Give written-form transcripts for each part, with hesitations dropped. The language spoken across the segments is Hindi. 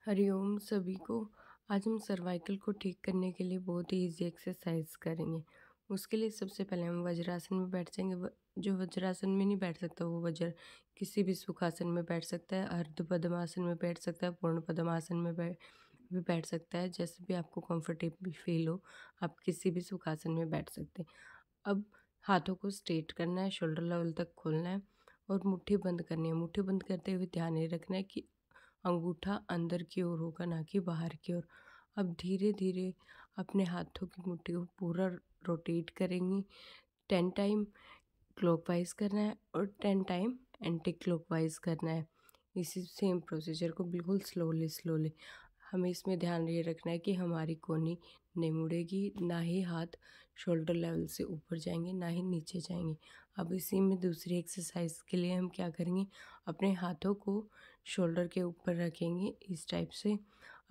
हरिओम सभी को। आज हम सर्वाइकल को ठीक करने के लिए बहुत ही ईजी एक्सरसाइज करेंगे। उसके लिए सबसे पहले हम वज्रासन में बैठ जाएंगे। जो वज्रासन में नहीं बैठ सकता वो वज्र किसी भी सुखासन में बैठ सकता है, अर्ध पद्मासन में बैठ सकता है, पूर्ण पद्मासन में भी बैठ सकता है। जैसे भी आपको कंफर्टेबल फील हो आप किसी भी सुखासन में बैठ सकते हैं। अब हाथों को स्ट्रेट करना है, शोल्डर लेवल तक खोलना है और मुट्ठी बंद करनी है। मुट्ठी बंद करते हुए ध्यान ये रखना है कि अंगूठा अंदर की ओर होगा, ना कि बाहर की ओर। अब धीरे धीरे अपने हाथों की मुट्ठी को पूरा रोटेट करेंगी। 10 टाइम क्लॉकवाइज करना है और 10 टाइम एंटी क्लॉकवाइज करना है। इसी सेम प्रोसीजर को बिल्कुल स्लोली स्लोली। हमें इसमें ध्यान ये रखना है कि हमारी कोहनी नहीं मुड़ेगी, ना ही हाथ शोल्डर लेवल से ऊपर जाएंगे, ना ही नीचे जाएंगे। अब इसी में दूसरी एक्सरसाइज के लिए हम क्या करेंगे, अपने हाथों को शोल्डर के ऊपर रखेंगे इस टाइप से।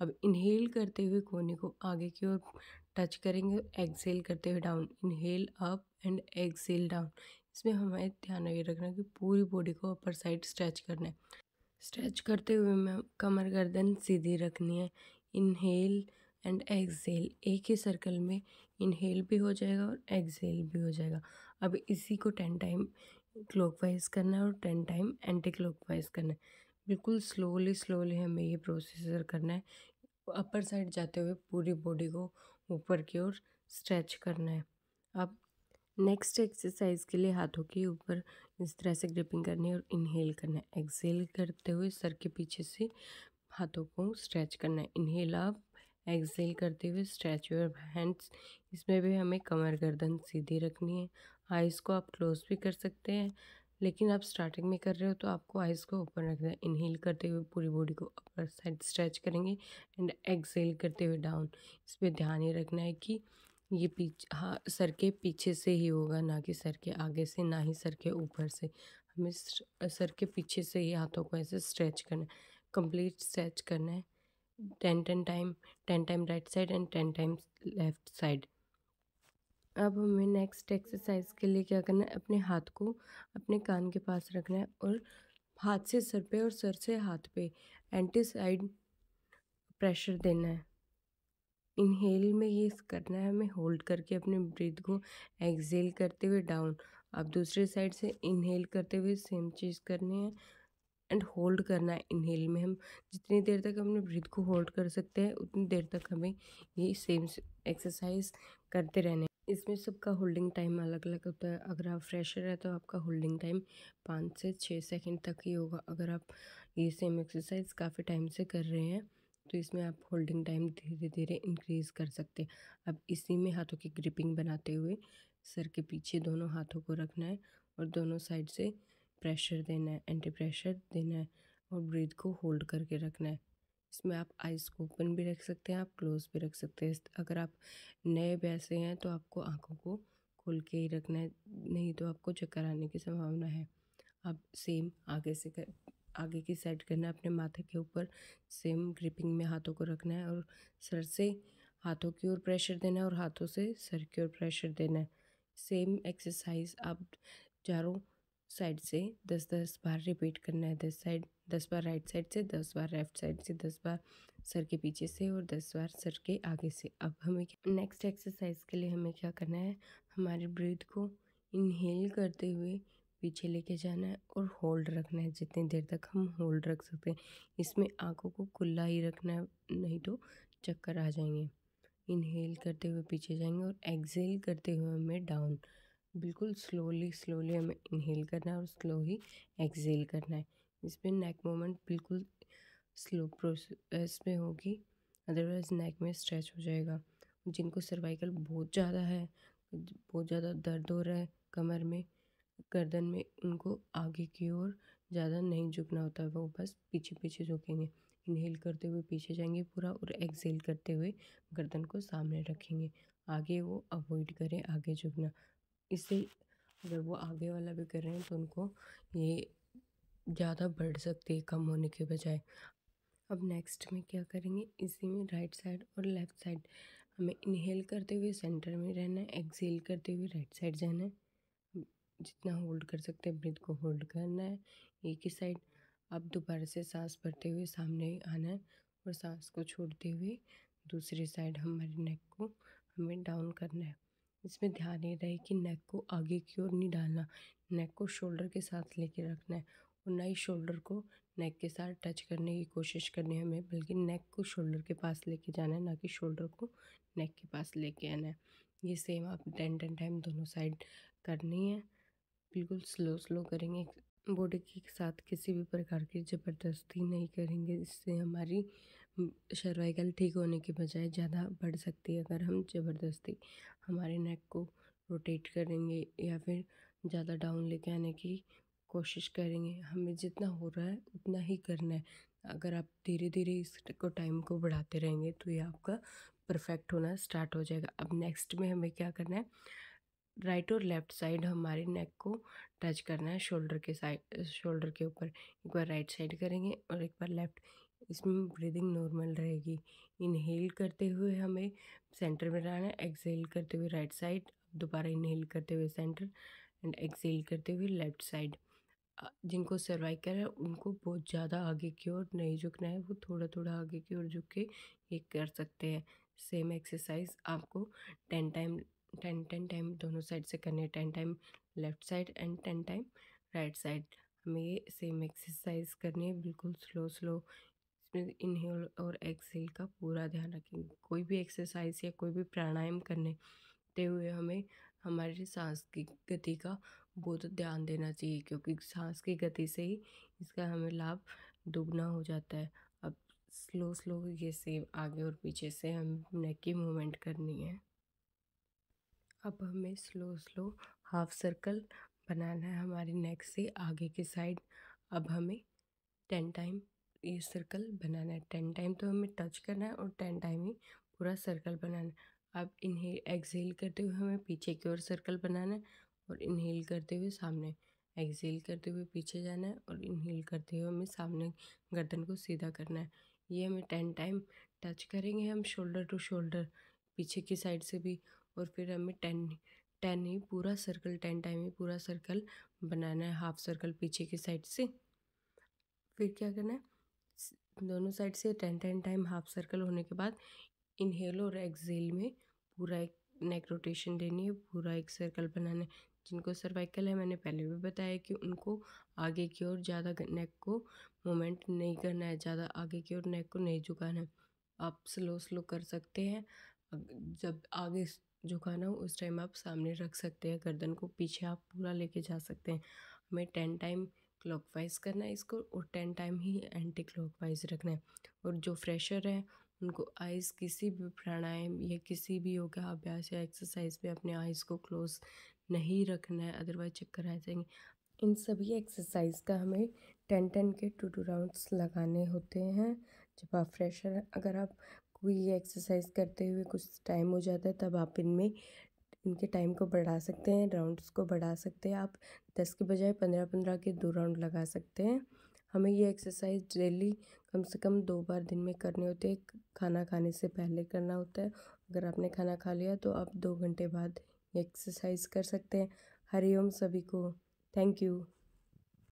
अब इनहेल करते हुए कोहनी को आगे की ओर टच करेंगे और एक्सेल करते हुए down. Inhale up and exhale down. इसमें हमें ध्यान ये रखना है कि पूरी बॉडी को अपर साइड स्ट्रेच करना है। स्ट्रेच करते हुए मैं कमर गर्दन सीधी रखनी है। इनहेल एंड एक्सेल एक ही सर्कल में इनहेल भी हो जाएगा और एक्सेल भी हो जाएगा। अब इसी को 10 टाइम क्लॉकवाइज करना है और 10 टाइम एंटी क्लॉकवाइज करना है। बिल्कुल स्लोली स्लोली हमें ये प्रोसीजर करना है। अपर साइड जाते हुए पूरी बॉडी को ऊपर की ओर स्ट्रेच करना है। अब नेक्स्ट एक्सरसाइज के लिए हाथों के ऊपर इस तरह से ग्रिपिंग करनी है और इनहेल करना है। एक्सेल करते हुए सर के पीछे से हाथों को स्ट्रेच करना है। इनहेल अप, एक्सेल करते हुए स्ट्रेच योर हैंड्स। इसमें भी हमें कमर गर्दन सीधी रखनी है। आइज़ को आप क्लोज भी कर सकते हैं, लेकिन आप स्टार्टिंग में कर रहे हो तो आपको आइज़ को ओपन रखना है। इनहेल करते हुए पूरी बॉडी को अपर साइड स्ट्रेच करेंगे एंड एक्सेल करते हुए डाउन। इस पर ध्यान ये रखना है कि ये हाँ, सर के पीछे से ही होगा, ना कि सर के आगे से, ना ही सर के ऊपर से। हमें सर के पीछे से ही हाथों को ऐसे स्ट्रेच करना है, कंप्लीट स्ट्रेच करना है। 10 time, 10 time right side and 10 time left side. अब हमें नेक्स्ट एक्सरसाइज के लिए क्या करना है, अपने हाथ को अपने कान के पास रखना है और हाथ से सर पे और सर से हाथ पे एंटी साइड प्रेशर देना है। इनहेल में ये करना है हमें होल्ड करके अपने ब्रीथ को, एक्सेल करते हुए डाउन। अब दूसरी साइड से इनहेल करते हुए सेम चीज़ करनी है एंड होल्ड करना है। इनहेल में हम जितनी देर तक अपने ब्रीथ को होल्ड कर सकते हैं उतनी देर तक हमें ये सेम एक्सरसाइज करते रहने। इसमें सबका होल्डिंग टाइम अलग अलग होता है। अगर आप फ्रेशर है तो आपका होल्डिंग टाइम 5 से 6 सेकंड तक ही होगा। अगर आप ये सेम एक्सरसाइज काफ़ी टाइम से कर रहे हैं तो इसमें आप होल्डिंग टाइम धीरे धीरे इंक्रीज़ कर सकते हैं। अब इसी में हाथों की ग्रिपिंग बनाते हुए सर के पीछे दोनों हाथों को रखना है और दोनों साइड से प्रेशर देना है, एंटी प्रेशर देना है और ब्रीथ को होल्ड करके रखना है। इसमें आप आइज़ को ओपन भी रख सकते हैं, आप क्लोज भी रख सकते हैं। अगर आप नए बैसे हैं तो आपको आंखों को खोल के ही रखना है, नहीं तो आपको चक्कर आने की संभावना है। अब सेम आगे की साइड करना है। अपने माथे के ऊपर सेम ग्रिपिंग में हाथों को रखना है और सर से हाथों की ओर प्रेशर देना है और हाथों से सर की ओर प्रेशर देना है। सेम एक्सरसाइज आप चारों साइड से 10-10 बार रिपीट करना है। 10 बार राइट साइड से, 10 बार लेफ्ट साइड से, 10 बार सर के पीछे से और 10 बार सर के आगे से। अब हमें नेक्स्ट एक्सरसाइज के लिए हमें क्या करना है, हमारे ब्रीथ को इनहेल करते हुए पीछे लेके जाना है और होल्ड रखना है जितनी देर तक हम होल्ड रख सकते हैं। इसमें आंखों को खुला ही रखना है, नहीं तो चक्कर आ जाएंगे। इनहेल करते हुए पीछे जाएंगे और एक्सेल करते हुए हमें डाउन। बिल्कुल स्लोली स्लोली हमें इनहेल करना है और स्लो ही एक्सेल करना है। इसमें नेक मूवमेंट बिल्कुल स्लो प्रोसेस में होगी, अदरवाइज नेक में स्ट्रेच हो जाएगा। जिनको सर्वाइकल बहुत ज़्यादा है, बहुत ज़्यादा दर्द हो रहा है कमर में, गर्दन में, उनको आगे की ओर ज़्यादा नहीं झुकना होता है, वो बस पीछे पीछे झुकेंगे। इनहेल करते हुए पीछे जाएंगे पूरा और एक्सेल करते हुए गर्दन को सामने रखेंगे। आगे वो अवॉइड करें आगे झुकना। इससे अगर वो आगे वाला भी कर रहे हैं तो उनको ये ज़्यादा बढ़ सकती है कम होने के बजाय। अब नेक्स्ट में क्या करेंगे, इसी में राइट साइड और लेफ़्ट साइड हमें इनहेल करते हुए सेंटर में रहना है, एक्सेल करते हुए राइट साइड जाना है। जितना होल्ड कर सकते हैं ब्रीथ को होल्ड करना है एक ही साइड। अब दोबारा से सांस भरते हुए सामने आना है और सांस को छोड़ते हुए दूसरी साइड हमारे नेक को हमें डाउन करना है। इसमें ध्यान ये रहे कि नेक को आगे की ओर नहीं डालना, नेक को शोल्डर के साथ लेके रखना है और ना ही शोल्डर को नेक के साथ टच करने की कोशिश करनी है हमें, बल्कि नेक को शोल्डर के पास लेके जाना है, ना कि शोल्डर को नेक के पास लेके आना है। ये सेम आप 10 टाइम दोनों साइड करनी है। बिल्कुल स्लो स्लो करेंगे, बॉडी के साथ किसी भी प्रकार की ज़बरदस्ती नहीं करेंगे। इससे हमारी सर्वाइकल ठीक होने के बजाय ज़्यादा बढ़ सकती है अगर हम ज़बरदस्ती हमारे नेक को रोटेट करेंगे या फिर ज़्यादा डाउन लेके आने की कोशिश करेंगे। हमें जितना हो रहा है उतना ही करना है। अगर आप धीरे धीरे इस टाइम को बढ़ाते रहेंगे तो ये आपका परफेक्ट होना स्टार्ट हो जाएगा। अब नेक्स्ट में हमें क्या करना है, राइट और लेफ़्ट साइड हमारे नेक को टच करना है शोल्डर के साइड, शोल्डर के ऊपर। एक बार राइट साइड करेंगे और एक बार लेफ़्ट। इसमें ब्रीदिंग नॉर्मल रहेगी। इनहेल करते हुए हमें सेंटर में रहना है, एक्सहेल करते हुए राइट साइड, दोबारा इनहेल करते हुए सेंटर एंड एक्सहेल करते हुए लेफ़्ट साइड। जिनको सर्वाइकल है उनको बहुत ज़्यादा आगे की ओर नहीं झुकना है, वो थोड़ा थोड़ा आगे की ओर झुक के ये कर सकते हैं। सेम एक्सरसाइज आपको 10 टाइम 10 टाइम दोनों साइड से करनी है, 10 time left side and 10 time right side. हमें ये सेम एक्सरसाइज करनी है, बिल्कुल स्लो स्लो। इसमें इनहेल और एक्सहेल का पूरा ध्यान रखेंगे। कोई भी एक्सरसाइज या कोई भी प्राणायाम करते हुए हमें हमारी सांस की गति का बहुत ध्यान देना चाहिए, क्योंकि सांस की गति से ही इसका हमें लाभ दुगना हो जाता है। अब स्लो स्लो ये सेम आगे और पीछे से हम नेक की मूवमेंट करनी है। अब हमें स्लो स्लो हाफ सर्कल बनाना है हमारी नेक से आगे की साइड। अब हमें 10 टाइम ये सर्कल बनाना है। 10 टाइम तो हमें टच करना है और 10 टाइम ही पूरा सर्कल बनाना है। अब इनहेल एक्सहेल करते हुए हमें पीछे की ओर सर्कल बनाना है और इनहेल करते हुए सामने, एक्सहेल करते हुए पीछे जाना है और इनहेल करते हुए हमें सामने गर्दन को सीधा करना है। ये हमें 10 टाइम टच करेंगे हम शोल्डर टू शोल्डर पीछे की साइड से भी, और फिर हमें 10 ही पूरा सर्कल, 10 टाइम ही पूरा सर्कल बनाना है, हाफ सर्कल पीछे की साइड से। फिर क्या करना है, दोनों साइड से 10 टाइम हाफ सर्कल होने के बाद इनहेल और एक्सहेल में पूरा एक नेक रोटेशन देनी है, पूरा एक सर्कल बनाना है। जिनको सर्वाइकल है मैंने पहले भी बताया कि उनको आगे की ओर ज़्यादा नेक को मोमेंट नहीं करना है, ज़्यादा आगे की ओर नेक को नहीं झुकाना है। आप स्लो स्लो कर सकते हैं। जब आगे झुकाना हो उस टाइम आप सामने रख सकते हैं, गर्दन को पीछे आप पूरा लेके जा सकते हैं। हमें 10 टाइम क्लॉकवाइज करना है इसको और 10 टाइम ही एंटी क्लॉकवाइज रखना है। और जो फ्रेशर है उनको आइज़ किसी भी प्राणायाम या किसी भी योगा अभ्यास या एक्सरसाइज में अपने आइज़ को क्लोज नहीं रखना है, अदरवाइज चक्कर आ जाएंगे। इन सभी एक्सरसाइज का हमें 10 10 के 2 2 राउंड्स लगाने होते हैं। जब आप फ्रेशर हैं, अगर आप कोई एक्सरसाइज करते हुए कुछ टाइम हो जाता है तब आप इनमें इनके टाइम को बढ़ा सकते हैं, राउंड्स को बढ़ा सकते हैं। आप 10 के बजाय 15 15 के 2 राउंड लगा सकते हैं। हमें ये एक्सरसाइज डेली कम से कम 2 बार दिन में करने होते हैं। खाना खाने से पहले करना होता है। अगर आपने खाना खा लिया तो आप 2 घंटे बाद ये एक्सरसाइज कर सकते हैं। हरिओम सभी को। Thank you.